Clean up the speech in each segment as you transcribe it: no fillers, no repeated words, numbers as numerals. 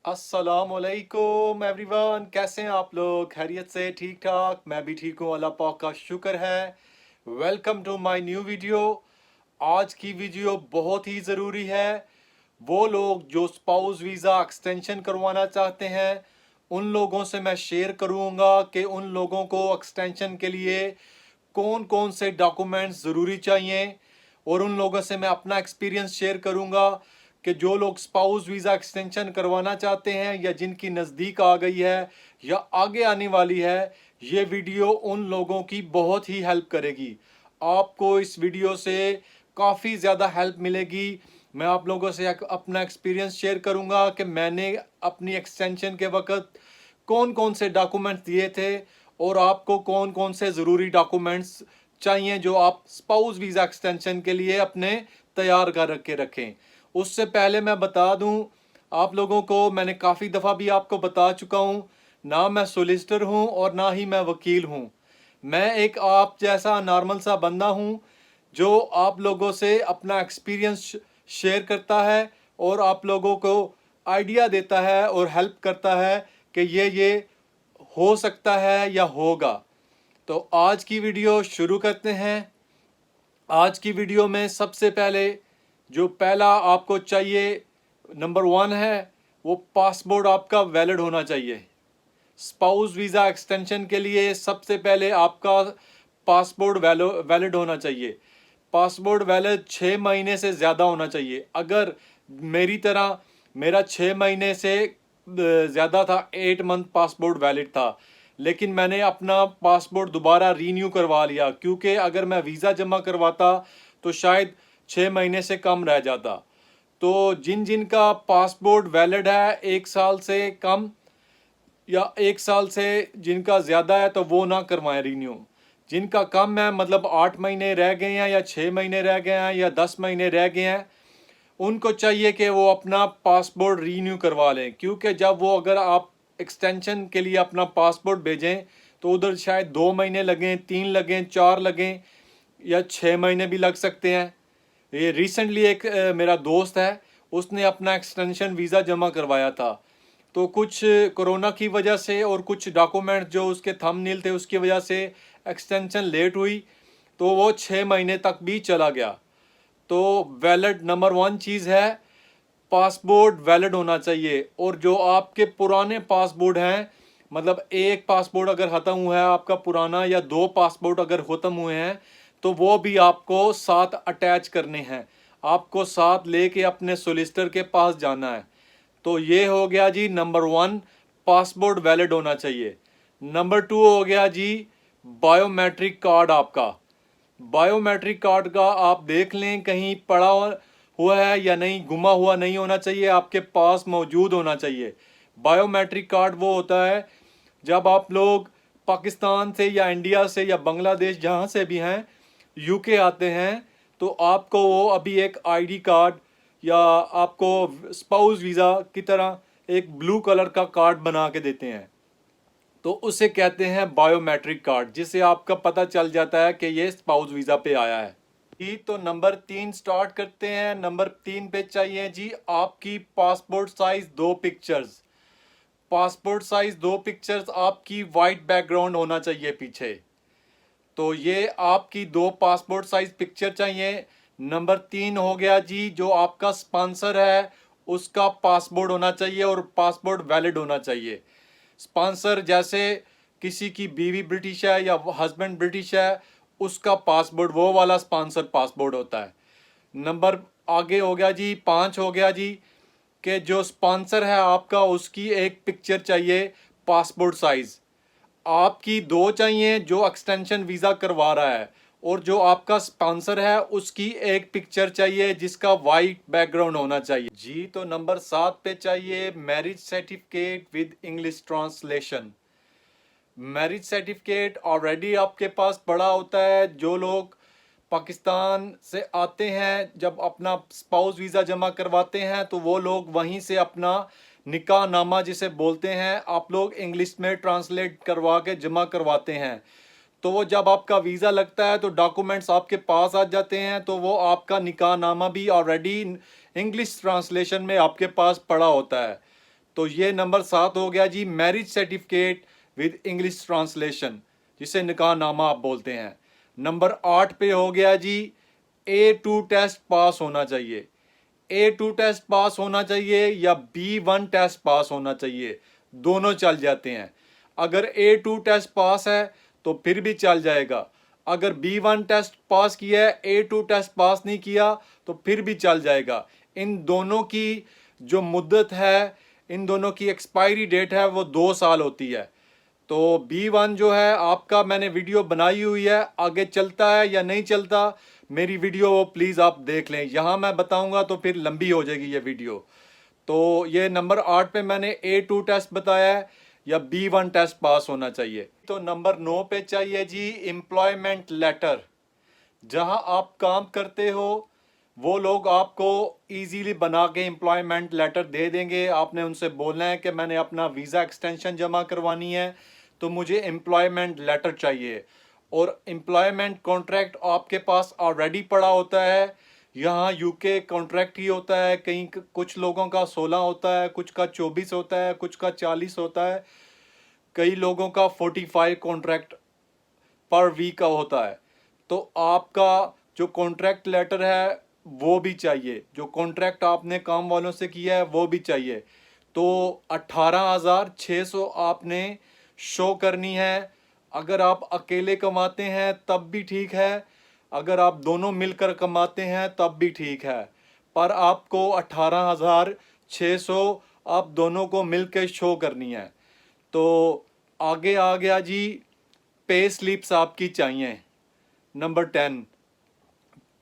अस्सलामुअलैकुम एवरीवन, कैसे हैं आप लोग? खैरियत से? ठीक ठाक? मैं भी ठीक हूँ, अल्लाह पाक का शुक्र है। Welcome to my new video. आज की वीडियो बहुत ही ज़रूरी है। वो लोग जो स्पाउस वीज़ा एक्सटेंशन करवाना चाहते हैं, उन लोगों से मैं शेयर करूँगा कि उन लोगों को एक्सटेंशन के लिए कौन कौन से डॉक्यूमेंट्स ज़रूरी चाहिए, और उन लोगों से मैं अपना एक्सपीरियंस शेयर करूंगा कि जो लोग स्पाउस वीज़ा एक्सटेंशन करवाना चाहते हैं या जिनकी नज़दीक आ गई है या आगे आने वाली है, ये वीडियो उन लोगों की बहुत ही हेल्प करेगी। आपको इस वीडियो से काफ़ी ज़्यादा हेल्प मिलेगी। मैं आप लोगों से अपना एक्सपीरियंस शेयर करूंगा कि मैंने अपनी एक्सटेंशन के वक्त कौन कौन से डॉक्यूमेंट्स दिए थे और आपको कौन कौन से ज़रूरी डॉक्यूमेंट्स चाहिए जो आप स्पाउस वीज़ा एक्सटेंशन के लिए अपने तैयार कर के रखें। उससे पहले मैं बता दूं आप लोगों को, मैंने काफ़ी दफ़ा भी आपको बता चुका हूं, ना मैं सोलिसिटर हूं और ना ही मैं वकील हूं। मैं एक आप जैसा नॉर्मल सा बंदा हूं जो आप लोगों से अपना एक्सपीरियंस शेयर करता है और आप लोगों को आइडिया देता है और हेल्प करता है कि ये हो सकता है या होगा। तो आज की वीडियो शुरू करते हैं। आज की वीडियो में सबसे पहले जो पहला आपको चाहिए, नंबर 1 है, वो पासपोर्ट आपका वैलिड होना चाहिए। स्पाउस वीज़ा एक्सटेंशन के लिए सबसे पहले आपका पासपोर्ट वैलिड होना चाहिए। पासपोर्ट वैलिड 6 महीने से ज़्यादा होना चाहिए। अगर मेरी तरह मेरा 6 महीने से ज़्यादा था, 8 मंथ पासपोर्ट वैलिड था, लेकिन मैंने अपना पासपोर्ट दोबारा रीन्यू करवा लिया क्योंकि अगर मैं वीज़ा जमा करवाता तो शायद 6 महीने से कम रह जाता। तो जिन जिन का पासपोर्ट वैलिड है 1 साल से कम या 1 साल से जिनका ज़्यादा है तो वो ना करवाएं रीन्यू। जिनका कम है, मतलब 8 महीने रह गए हैं या 6 महीने रह गए हैं या 10 महीने रह गए हैं, उनको चाहिए कि वो अपना पासपोर्ट रीन्यू करवा लें। क्योंकि जब वो अगर आप एक्सटेंशन के लिए अपना पासपोर्ट भेजें तो उधर शायद 2 महीने लगें, 3 लगें, 4 लगें या 6 महीने भी लग सकते हैं। ये रिसेंटली एक मेरा दोस्त है, उसने अपना एक्सटेंशन वीज़ा जमा करवाया था, तो कुछ कोरोना की वजह से और कुछ डॉक्यूमेंट जो उसके थंबनेल थे उसकी वजह से एक्सटेंशन लेट हुई, तो वो 6 महीने तक भी चला गया। तो वैलिड नंबर 1 चीज़ है, पासपोर्ट वैलिड होना चाहिए। और जो आपके पुराने पासपोर्ट हैं, मतलब एक पासपोर्ट अगर ख़त्म हुआ है आपका पुराना या 2 पासपोर्ट अगर ख़त्म हुए हैं, तो वो भी आपको साथ अटैच करने हैं। आपको साथ लेके अपने सोलिसिटर के पास जाना है। तो ये हो गया जी नंबर 1, पासपोर्ट वैलिड होना चाहिए। नंबर 2 हो गया जी बायोमेट्रिक कार्ड आपका। बायोमेट्रिक कार्ड का आप देख लें कहीं पड़ा हुआ है या नहीं, गुमा हुआ नहीं होना चाहिए, आपके पास मौजूद होना चाहिए। बायोमेट्रिक कार्ड वो होता है जब आप लोग पाकिस्तान से या इंडिया से या बांग्लादेश जहाँ से भी हैं यूके आते हैं, तो आपको वो अभी एक आईडी कार्ड या आपको स्पाउस वीज़ा की तरह एक ब्लू कलर का कार्ड बना के देते हैं, तो उसे कहते हैं बायोमेट्रिक कार्ड, जिससे आपका पता चल जाता है कि ये स्पाउस वीज़ा पे आया है जी। तो नंबर 3 स्टार्ट करते हैं। नंबर 3 पे चाहिए जी आपकी passport size 2 pictures. Passport size 2 pictures आपकी वाइट बैकग्राउंड होना चाहिए पीछे। तो ये आपकी 2 पासपोर्ट साइज पिक्चर चाहिए। नंबर 3 हो गया जी, जो आपका स्पॉन्सर है उसका पासपोर्ट होना चाहिए और पासपोर्ट वैलिड होना चाहिए। स्पॉन्सर जैसे किसी की बीवी ब्रिटिश है या हस्बैंड ब्रिटिश है, उसका पासपोर्ट वो वाला स्पॉन्सर पासपोर्ट होता है। नंबर आगे हो गया जी, 5 हो गया जी, कि जो स्पॉन्सर है आपका उसकी एक पिक्चर चाहिए पासपोर्ट साइज। आपकी 2 चाहिए जो एक्सटेंशन वीज़ा करवा रहा है, और जो आपका स्पॉन्सर है उसकी एक पिक्चर चाहिए जिसका वाइट बैकग्राउंड होना चाहिए जी। तो नंबर 7 पे चाहिए marriage certificate with English translation. Marriage certificate already आपके पास पड़ा होता है। जो लोग पाकिस्तान से आते हैं जब अपना स्पाउस वीज़ा जमा करवाते हैं तो वो लोग वहीं से अपना निकाह नामा जिसे बोलते हैं, आप लोग इंग्लिश में ट्रांसलेट करवा के जमा करवाते हैं। तो वो जब आपका वीज़ा लगता है तो डॉक्यूमेंट्स आपके पास आ जाते हैं, तो वो आपका निकाह नामा भी ऑलरेडी इंग्लिश ट्रांसलेशन में आपके पास पड़ा होता है। तो ये नंबर 7 हो गया जी marriage certificate with English translation, जिसे निकाहनामा आप बोलते हैं। नंबर 8 पे हो गया जी A2 टेस्ट पास होना चाहिए। A2 टेस्ट पास होना चाहिए या B1 टेस्ट पास होना चाहिए, दोनों चल जाते हैं। अगर A2 टेस्ट पास है तो फिर भी चल जाएगा, अगर B1 टेस्ट पास किया है, A2 टेस्ट पास नहीं किया तो फिर भी चल जाएगा। इन दोनों की जो मुद्दत है, इन दोनों की एक्सपायरी डेट है, वो 2 साल होती है। तो B1 जो है आपका, मैंने वीडियो बनाई हुई है, आगे चलता है या नहीं चलता मेरी वीडियो वो प्लीज़ आप देख लें। यहाँ मैं बताऊँगा तो फिर लंबी हो जाएगी ये वीडियो। तो ये नंबर 8 पे मैंने A2 टेस्ट बताया है या B1 टेस्ट पास होना चाहिए। तो नंबर 9 पे चाहिए जी एम्प्लॉयमेंट लेटर। जहाँ आप काम करते हो वो लोग आपको इजीली बना के एम्प्लॉयमेंट लेटर दे देंगे। आपने उनसे बोलना है कि मैंने अपना वीज़ा एक्सटेंशन जमा करवानी है तो मुझे एम्प्लॉयमेंट लेटर चाहिए, और एम्प्लॉयमेंट कॉन्ट्रैक्ट आपके पास ऑलरेडी पड़ा होता है। यहाँ यूके कॉन्ट्रैक्ट ही होता है, कहीं कुछ लोगों का 16 होता है, कुछ का 24 होता है, कुछ का 40 होता है, कई लोगों का 45 कॉन्ट्रैक्ट पर वीक का होता है। तो आपका जो कॉन्ट्रैक्ट लेटर है वो भी चाहिए, जो कॉन्ट्रैक्ट आपने काम वालों से किया है वो भी चाहिए। तो 18,600 आपने शो करनी है। अगर आप अकेले कमाते हैं तब भी ठीक है, अगर आप दोनों मिलकर कमाते हैं तब भी ठीक है, पर आपको 18,600 आप दोनों को मिलकर शो करनी है। तो आगे आ गया जी पे स्लिप्स आपकी चाहिए। नंबर 10,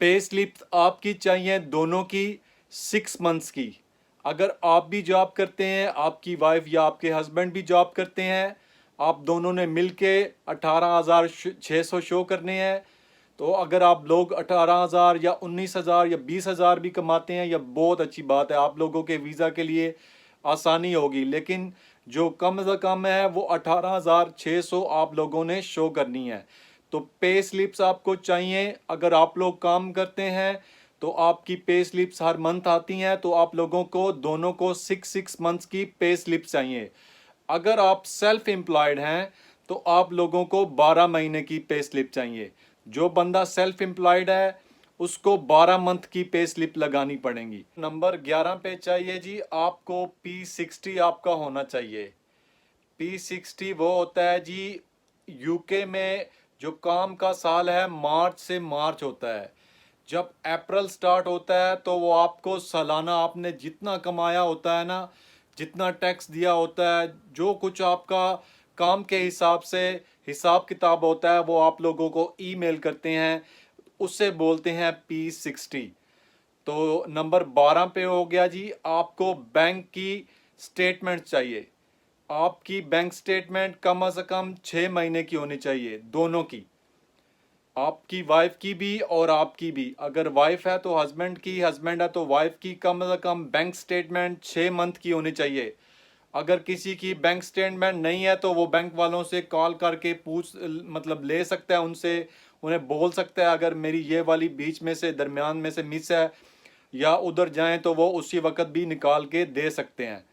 पे स्लिप्स आपकी चाहिए दोनों की 6 मंथ्स की। अगर आप भी जॉब करते हैं, आपकी वाइफ या आपके हस्बैंड भी जॉब करते हैं, आप दोनों ने मिलके 18,600 शो करने हैं। तो अगर आप लोग 18,000 या 19,000 या 20,000 भी कमाते हैं, यह बहुत अच्छी बात है, आप लोगों के वीज़ा के लिए आसानी होगी। लेकिन जो कम से कम है वो 18,600 आप लोगों ने शो करनी है। तो पे स्लिप्स आपको चाहिए। अगर आप लोग काम करते हैं तो आपकी पे स्लिप्स हर मंथ आती हैं, तो आप लोगों को दोनों को 6 मंथ्स की पे स्लिप चाहिए। अगर आप सेल्फ एम्प्लॉयड हैं तो आप लोगों को 12 महीने की पे स्लिप चाहिए। जो बंदा सेल्फ एम्प्लॉयड है उसको 12 मंथ की पे स्लिप लगानी पड़ेगी। नंबर 11 पे चाहिए जी आपको P60 आपका होना चाहिए। P60 वो होता है जी, यूके में जो काम का साल है मार्च से मार्च होता है। जब अप्रैल स्टार्ट होता है तो वो आपको सालाना आपने जितना कमाया होता है ना, जितना टैक्स दिया होता है, जो कुछ आपका काम के हिसाब से हिसाब किताब होता है वो आप लोगों को ईमेल करते हैं, उससे बोलते हैं P60। तो नंबर 12 पे हो गया जी आपको बैंक की स्टेटमेंट चाहिए। आपकी बैंक स्टेटमेंट कम से कम 6 महीने की होनी चाहिए, दोनों की, आपकी वाइफ की भी और आपकी भी। अगर वाइफ है तो हस्बैंड की, हस्बैंड है तो वाइफ की, कम से कम बैंक स्टेटमेंट 6 मंथ की होनी चाहिए। अगर किसी की बैंक स्टेटमेंट नहीं है तो वो बैंक वालों से कॉल करके पूछ मतलब ले सकता है उनसे, उन्हें बोल सकता है अगर मेरी ये वाली बीच में से दरमियान में से मिस है या उधर जाएं तो वो उसी वक्त भी निकाल के दे सकते हैं।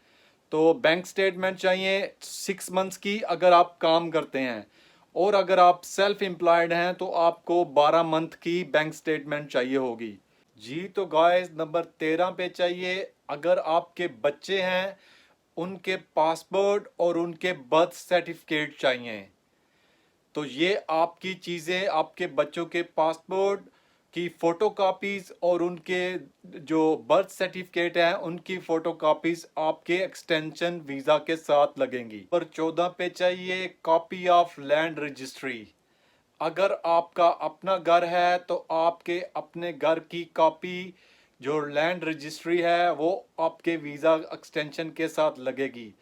तो बैंक स्टेटमेंट चाहिए 6 मंथ्स की अगर आप काम करते हैं, और अगर आप सेल्फ एम्प्लॉयड हैं तो आपको 12 मंथ की बैंक स्टेटमेंट चाहिए होगी जी। तो गाइस नंबर 13 पे चाहिए, अगर आपके बच्चे हैं उनके पासपोर्ट और उनके बर्थ सर्टिफिकेट चाहिए। तो ये आपकी चीज़ें, आपके बच्चों के पासपोर्ट की फ़ोटोकॉपीज़ और उनके जो बर्थ सर्टिफिकेट हैं उनकी फ़ोटोकॉपीज़ आपके एक्सटेंशन वीज़ा के साथ लगेंगी। पर 14 पे चाहिए कॉपी ऑफ लैंड रजिस्ट्री। अगर आपका अपना घर है तो आपके अपने घर की कॉपी जो लैंड रजिस्ट्री है वो आपके वीज़ा एक्सटेंशन के साथ लगेगी।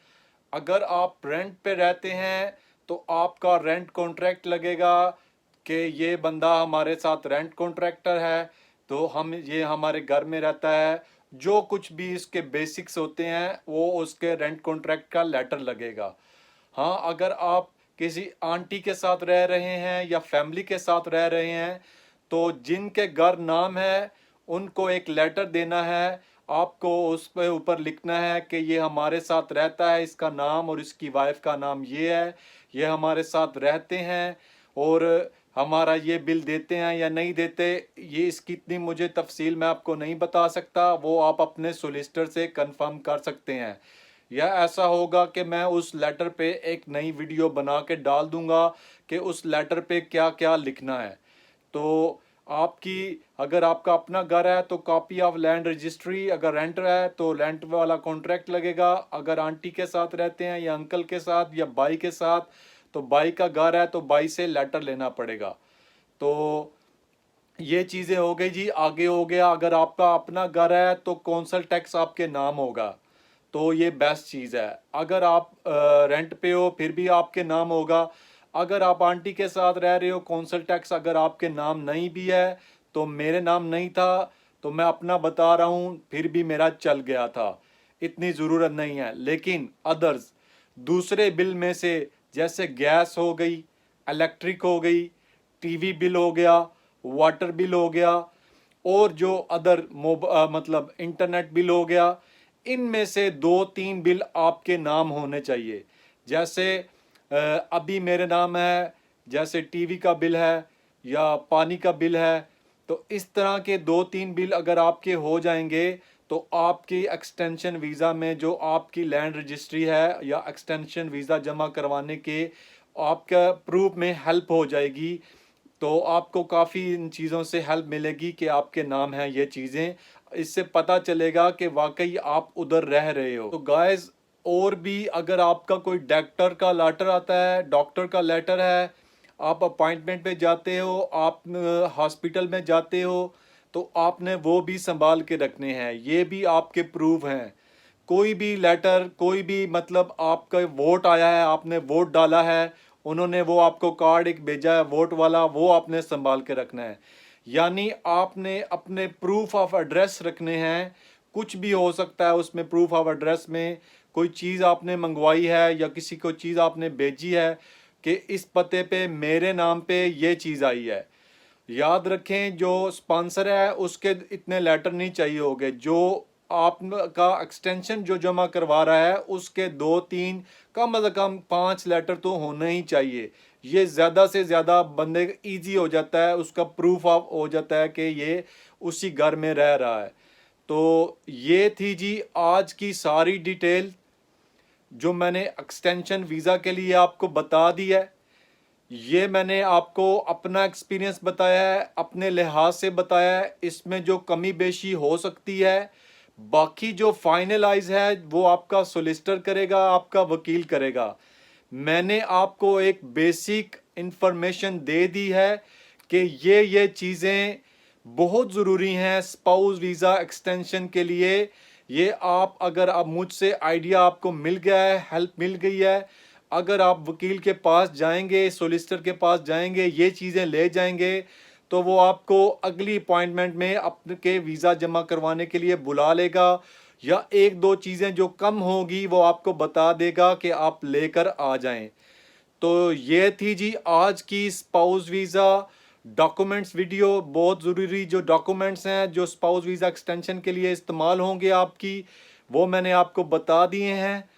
अगर आप रेंट पे रहते हैं तो आपका रेंट कॉन्ट्रैक्ट लगेगा कि ये बंदा हमारे साथ रेंट कॉन्ट्रैक्टर है, तो हम ये हमारे घर में रहता है, जो कुछ भी इसके बेसिक्स होते हैं वो उसके रेंट कॉन्ट्रैक्ट का लेटर लगेगा। हाँ, अगर आप किसी आंटी के साथ रह रहे हैं या फैमिली के साथ रह रहे हैं तो जिनके घर नाम है उनको एक लेटर देना है आपको उस पे ऊपर लिखना है कि ये हमारे साथ रहता है, इसका नाम और इसकी वाइफ का नाम ये है, ये हमारे साथ रहते हैं और हमारा ये बिल देते हैं या नहीं देते। ये इसकी इतनी मुझे तफसील मैं आपको नहीं बता सकता, वो आप अपने सोलिसिटर से कंफर्म कर सकते हैं। या ऐसा होगा कि मैं उस लेटर पे एक नई वीडियो बना के डाल दूंगा कि उस लेटर पे क्या क्या लिखना है। तो आपकी अगर आपका अपना घर है तो कॉपी ऑफ लैंड रजिस्ट्री, अगर रेंट है तो रेंट वाला कॉन्ट्रैक्ट लगेगा, अगर आंटी के साथ रहते हैं या अंकल के साथ या भाई के साथ तो भाई का घर है तो भाई से लेटर लेना पड़ेगा। तो ये चीज़ें हो गई जी। आगे हो गया, अगर आपका अपना घर है तो कौंसल टैक्स आपके नाम होगा, तो ये बेस्ट चीज़ है। अगर आप रेंट पे हो फिर भी आपके नाम होगा। अगर आप आंटी के साथ रह रहे हो, कौंसल टैक्स अगर आपके नाम नहीं भी है, तो मेरे नाम नहीं था तो मैं अपना बता रहा हूँ, फिर भी मेरा चल गया था, इतनी ज़रूरत नहीं है। लेकिन अदर्स दूसरे बिल में से जैसे गैस हो गई, इलेक्ट्रिक हो गई, टीवी बिल हो गया, वाटर बिल हो गया और जो अदर मतलब इंटरनेट बिल हो गया, इनमें से 2-3 बिल आपके नाम होने चाहिए। जैसे अभी मेरे नाम है, जैसे टीवी का बिल है या पानी का बिल है, तो इस तरह के 2-3 बिल अगर आपके हो जाएंगे तो आपकी एक्सटेंशन वीज़ा में जो आपकी लैंड रजिस्ट्री है या एक्सटेंशन वीज़ा जमा करवाने के आपका प्रूफ में हेल्प हो जाएगी। तो आपको काफ़ी इन चीज़ों से हेल्प मिलेगी कि आपके नाम हैं ये चीज़ें, इससे पता चलेगा कि वाकई आप उधर रह रहे हो। तो गाइस, और भी अगर आपका कोई डॉक्टर का लेटर आता है, डॉक्टर का लेटर है, आप अपॉइंटमेंट पे जाते हो, आप हॉस्पिटल में जाते हो, तो आपने वो भी संभाल के रखने हैं, ये भी आपके प्रूफ हैं। कोई भी लेटर, कोई भी मतलब आपका वोट आया है, आपने वोट डाला है, उन्होंने वो आपको कार्ड एक भेजा है वोट वाला, वो आपने संभाल के रखना है। यानी आपने अपने प्रूफ ऑफ एड्रेस रखने हैं। कुछ भी हो सकता है उसमें, प्रूफ ऑफ एड्रेस में कोई चीज़ आपने मंगवाई है या किसी को चीज़ आपने भेजी है कि इस पते पे मेरे नाम पे ये चीज़ आई है। याद रखें, जो स्पॉन्सर है उसके इतने लेटर नहीं चाहिए होंगे, जो आपका एक्सटेंशन जो जमा करवा रहा है उसके 2-3 कम से कम 5 लेटर तो होने ही चाहिए। ये ज़्यादा से ज़्यादा बंदे इजी हो जाता है, उसका प्रूफ ऑफ हो जाता है कि ये उसी घर में रह रहा है। तो ये थी जी आज की सारी डिटेल जो मैंने एक्सटेंशन वीज़ा के लिए आपको बता दी है। ये मैंने आपको अपना एक्सपीरियंस बताया है, अपने लिहाज से बताया है। इसमें जो कमी बेशी हो सकती है, बाकी जो फाइनलाइज है वो आपका सोलिसिटर करेगा, आपका वकील करेगा। मैंने आपको एक बेसिक इंफॉर्मेशन दे दी है कि ये चीज़ें बहुत ज़रूरी हैं स्पाउस वीज़ा एक्सटेंशन के लिए। ये आप अगर अब मुझसे आइडिया आपको मिल गया है, हेल्प मिल गई है, अगर आप वकील के पास जाएंगे, सोलिसिटर के पास जाएंगे, ये चीज़ें ले जाएंगे, तो वो आपको अगली अपॉइंटमेंट में आपके वीज़ा जमा करवाने के लिए बुला लेगा, या एक दो चीज़ें जो कम होगी वो आपको बता देगा कि आप लेकर आ जाएं। तो ये थी जी आज की स्पाउस वीज़ा डॉक्यूमेंट्स वीडियो। बहुत ज़रूरी जो डॉक्यूमेंट्स हैं जो स्पाउस वीज़ा एक्सटेंशन के लिए इस्तेमाल होंगे आपकी, वो मैंने आपको बता दिए हैं।